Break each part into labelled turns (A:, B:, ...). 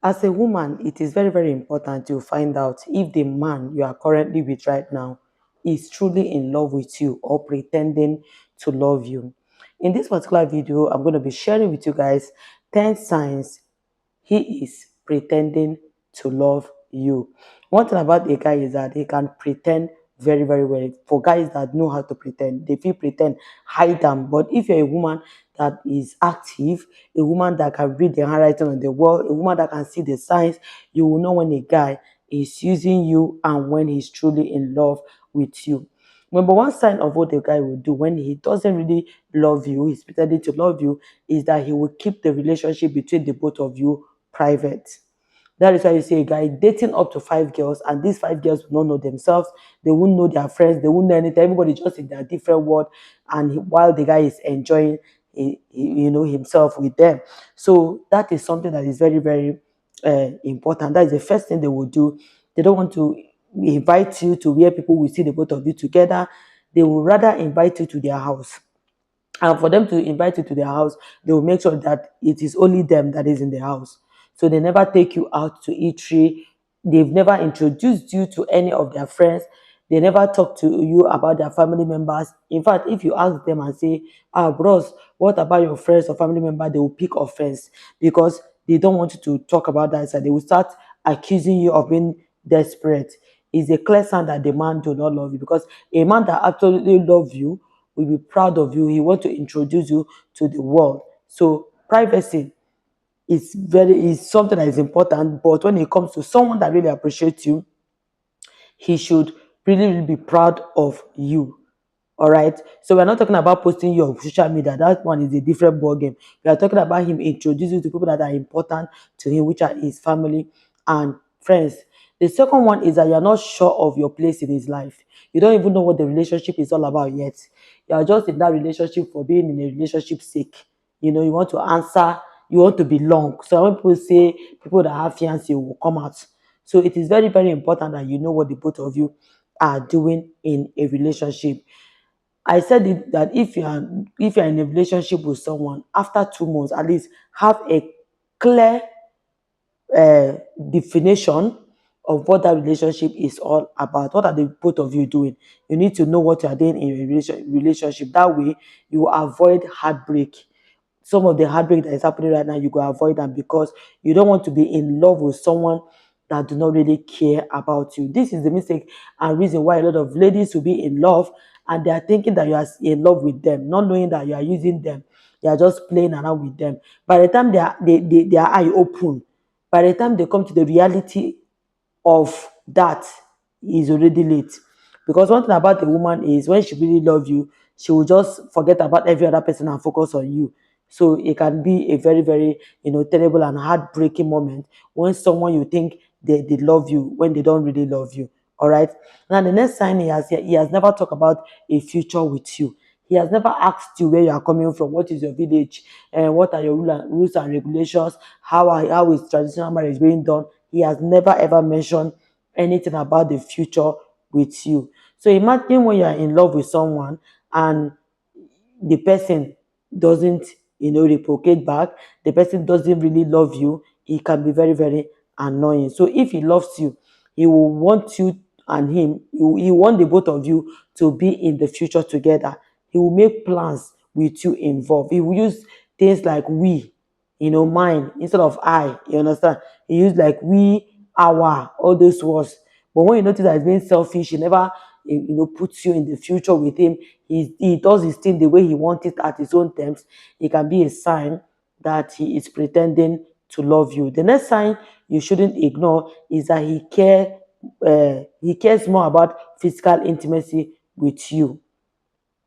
A: As a woman, it is very, very important to find out if the man you are currently with right now is truly in love with you or pretending to love you. In this particular video, I'm going to be sharing with you guys 10 signs he is pretending to love you. One thing about a guy is that he can pretend very, very well. For guys that know how to pretend, they feel pretend, hide them. But if you're a woman that is active, a woman that can read the handwriting on the wall, a woman that can see the signs, you will know when a guy is using you and when he's truly in love with you. Number one sign of what a guy will do when he doesn't really love you, he's pretending to love you, is that he will keep the relationship between the both of you private. That is why you see a guy dating up to 5 girls, and these 5 girls will not know themselves. They won't know their friends. They won't know anything. Everybody just in their different world, and while the guy is enjoying, himself with them. So that is something that is very, very important. That is the first thing they will do. They don't want to invite you to where people will see the both of you together. They will rather invite you to their house. And for them to invite you to their house, they will make sure that it is only them that is in the house. So they never take you out to eatery. They've never introduced you to any of their friends. They never talk to you about their family members. In fact, if you ask them and say, bros, what about your friends or family member? They will pick offense because they don't want you to talk about that. So they will start accusing you of being desperate. It's a clear sign that the man do not love you, because a man that absolutely loves you will be proud of you. He wants to introduce you to the world. So privacy is something that is important. But when it comes to someone that really appreciates you, he should really, really be proud of you. All right. So we're not talking about posting you on social media. That one is a different ball game. We are talking about him introducing you to people that are important to him, which are his family and friends. The second one is that you're not sure of your place in his life. You don't even know what the relationship is all about yet. You are just in that relationship for being in a relationship sake. You want to answer, you want to belong. So when people say people that have fiancé will come out. So it is very, very important that you know what the both of you are doing in a relationship. I said it, that if you're in a relationship with someone, after 2 months at least, have a clear uh, definition of what that relationship is all about. What are the both of you doing? You need to know what you are doing in a relationship. That way, you avoid heartbreak. Some of the heartbreak that is happening right now, you go avoid them because you don't want to be in love with someone that do not really care about you. This is the mistake and reason why a lot of ladies will be in love and they are thinking that you are in love with them, not knowing that you are using them. You are just playing around with them. By the time their eye open, by the time they come to the reality of that, is already late. Because one thing about a woman is when she really loves you, she will just forget about every other person and focus on you. So it can be a very, very, terrible and heartbreaking moment when someone you think they love you when they don't really love you. All right. Now the next sign he has never talked about a future with you. He has never asked you where you are coming from, what is your village, and what are your rules and regulations, how is traditional marriage being done. He has never ever mentioned anything about the future with you. So imagine when you are in love with someone and the person doesn't, replicate back, the person doesn't really love you, it can be very, very annoying. So if he loves you, he will want you and him, he want the both of you to be in the future together. He will make plans with you involved. He will use things like we, mine instead of I. You understand? He used like we, our, all those words. But when you notice that he's being selfish, he never, puts you in the future with him. He does his thing the way he wants it at his own terms. It can be a sign that he is pretending to love you. The next sign you shouldn't ignore is that he cares more about physical intimacy with you.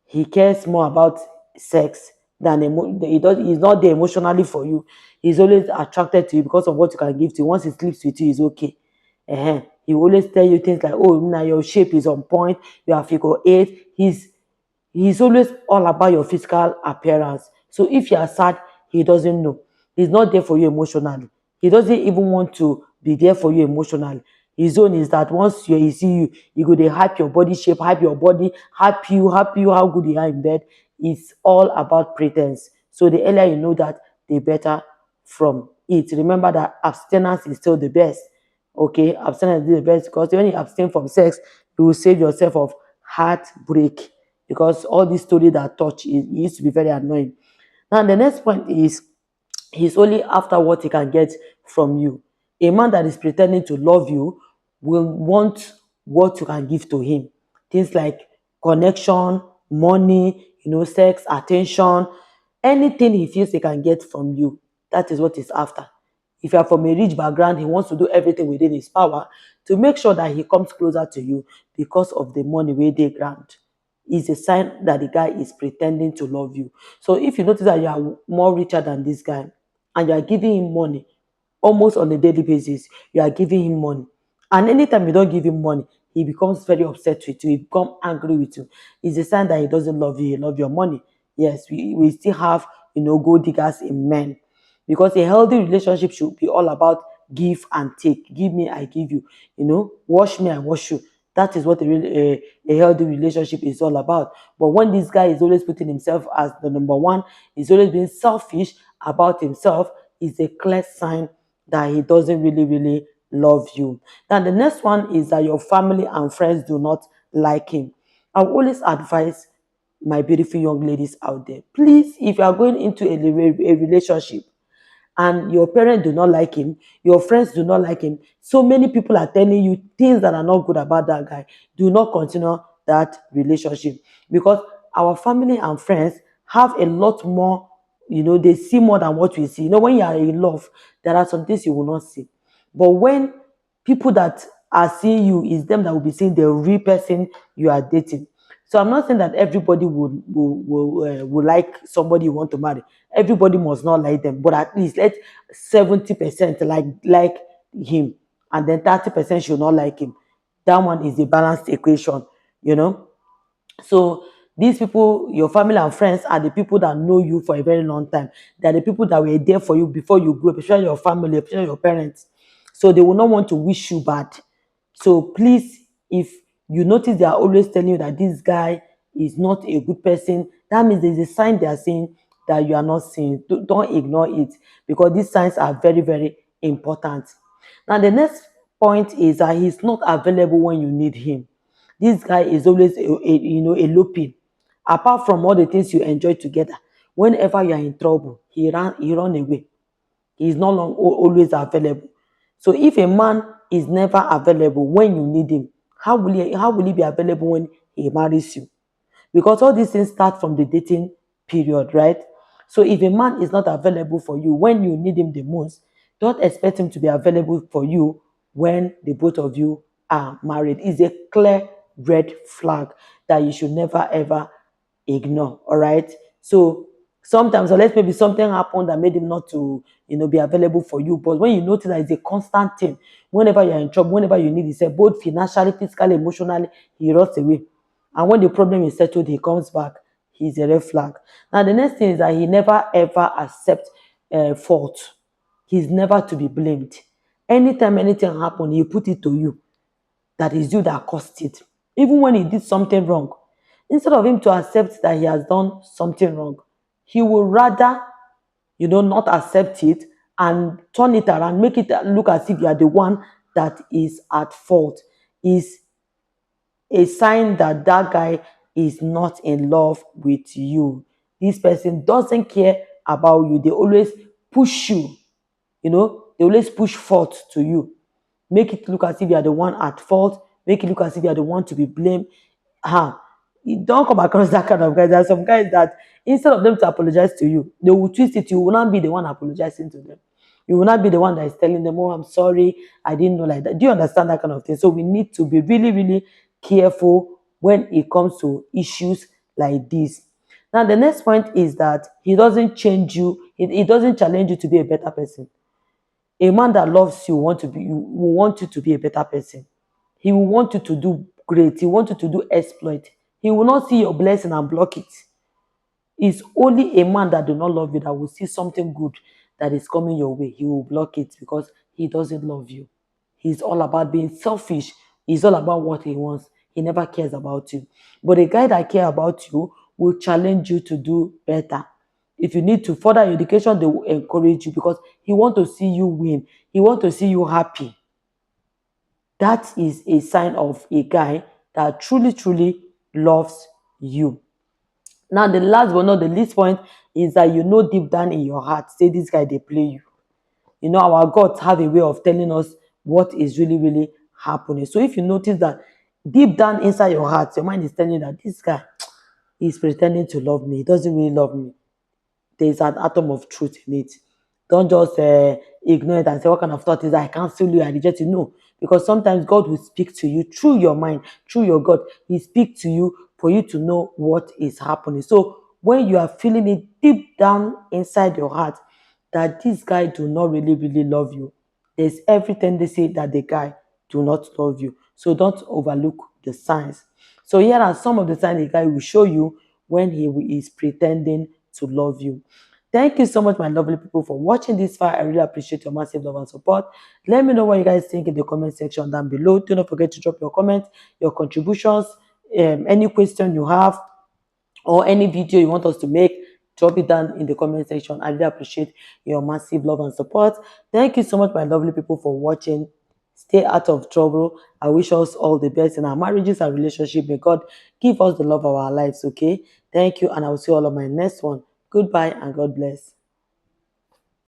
A: He cares more about sex than he's not there emotionally for you. He's always attracted to you because of what you can give to him. Once he sleeps with you, he's okay. He will always tell you things like, oh, now your shape is on point, you are figure eight. He's always all about your physical appearance. So if you are sad, he doesn't know. He's not there for you emotionally. He doesn't even want to be there for you emotionally. His own is that once he see you, he go dey hype your body shape, hype your body, hype you how good you are in bed. It's all about pretense. So the earlier you know that, the better from eat, remember that abstinence is still the best. Okay, abstinence is the best, because when you abstain from sex, you will save yourself of heartbreak, because all these stories that touch it used to be very annoying. Now the next point is, he's only after what he can get from you. A man that is pretending to love you will want what you can give to him. Things like connection, money, sex, attention, anything he feels he can get from you. That is what he's after. If you are from a rich background, he wants to do everything within his power to make sure that he comes closer to you because of the money where they grant. Is a sign that the guy is pretending to love you. So if you notice that you are more richer than this guy and you are giving him money almost on a daily basis, you are giving him money. And anytime you don't give him money, he becomes very upset with you, he becomes angry with you. It's a sign that he doesn't love you, he loves your money. Yes, we still have gold diggers in men, because a healthy relationship should be all about give and take. Give me, I give you. Wash me, I wash you. That is what a healthy relationship is all about. But when this guy is always putting himself as the number one, he's always being selfish about himself, is a clear sign that he doesn't really, really love you. Now, the next one is that your family and friends do not like him. I will always advise my beautiful young ladies out there, please, if you are going into a relationship and your parents do not like him, your friends do not like him, so many people are telling you things that are not good about that guy, do not continue that relationship, because our family and friends have a lot more, they see more than what we see. When you are in love, there are some things you will not see. But when people that are seeing you, is them that will be seeing the real person you are dating. So I'm not saying that everybody will like somebody you want to marry. Everybody must not like them, but at least let 70% like him, and then 30% should not like him. That one is a balanced equation, you know. So these people, your family and friends, are the people that know you for a very long time. They are the people that were there for you before you grew up, especially your family, especially your parents. So they will not want to wish you bad. So please, if you notice they are always telling you that this guy is not a good person, that means there's a sign they are saying that you are not seeing. Don't ignore it, because these signs are very, very important. Now, the next point is that he's not available when you need him. This guy is always eloping. Apart from all the things you enjoy together, whenever you are in trouble, he run away. He is no longer always available. So if a man is never available when you need him, how will he be available when he marries you? Because all these things start from the dating period, right? So if a man is not available for you when you need him the most, don't expect him to be available for you when the both of you are married. It's a clear red flag that you should never ever ignore. All right. So sometimes, unless maybe something happened that made him not to be available for you, but when you notice that it's a constant thing, whenever you're in trouble, whenever you need his help, both financially, physically, emotionally, he runs away. And when the problem is settled, he comes back. He's a red flag. Now, the next thing is that he never ever accepts fault. He's never to be blamed. Anytime anything happens, he put it to you, that is you that caused it. Even when he did something wrong, instead of him to accept that he has done something wrong, he will rather, not accept it and turn it around, make it look as if you are the one that is at fault. Is a sign that that guy is not in love with you. This person doesn't care about you. They always push you, they always push fault to you. Make it look as if you are the one at fault. Make it look as if you are the one to be blamed. You don't come across that kind of guys. There are some guys that instead of them to apologize to you, they will twist it. You will not be the one apologizing to them. You will not be the one that is telling them, "Oh, I'm sorry, I didn't know like that." Do you understand that kind of thing? So we need to be really, really careful when it comes to issues like this. Now, the next point is that he doesn't change you. He doesn't challenge you to be a better person. A man that loves you will want you to be a better person. He will want you to do great. He wants you to do exploit. He will not see your blessing and block it. It's only a man that do not love you that will see something good that is coming your way. He will block it because he doesn't love you. He's all about being selfish. He's all about what he wants. He never cares about you. But a guy that cares about you will challenge you to do better. If you need to further your education, they will encourage you because he want to see you win. He want to see you happy. That is a sign of a guy that truly, truly loves you. Now, the last but not the least point is that you know deep down in your heart, say this guy they play you. You know, our gods have a way of telling us what is really, really happening. So if you notice that deep down inside your heart, your mind is telling you that this guy is pretending to love me, he doesn't really love me. There's an atom of truth in it. Don't just ignore it and say, what kind of thought is that? I cancel you, I reject you. No, because sometimes God will speak to you through your mind, through your God. He speaks to you for you to know what is happening. So when you are feeling it deep down inside your heart that this guy do not really, really love you, there's every tendency that the guy do not love you. So don't overlook the signs. So here are some of the signs the guy will show you when he is pretending to love you. Thank you so much, my lovely people, for watching this far. I really appreciate your massive love and support. Let me know what you guys think in the comment section down below. Do not forget to drop your comments, your contributions, any question you have, or any video you want us to make. Drop it down in the comment section. I really appreciate your massive love and support. Thank you so much, my lovely people, for watching. Stay out of trouble. I wish us all the best in our marriages and relationship. May God give us the love of our lives, okay? Thank you, and I will see you all on my next one. Goodbye and God bless.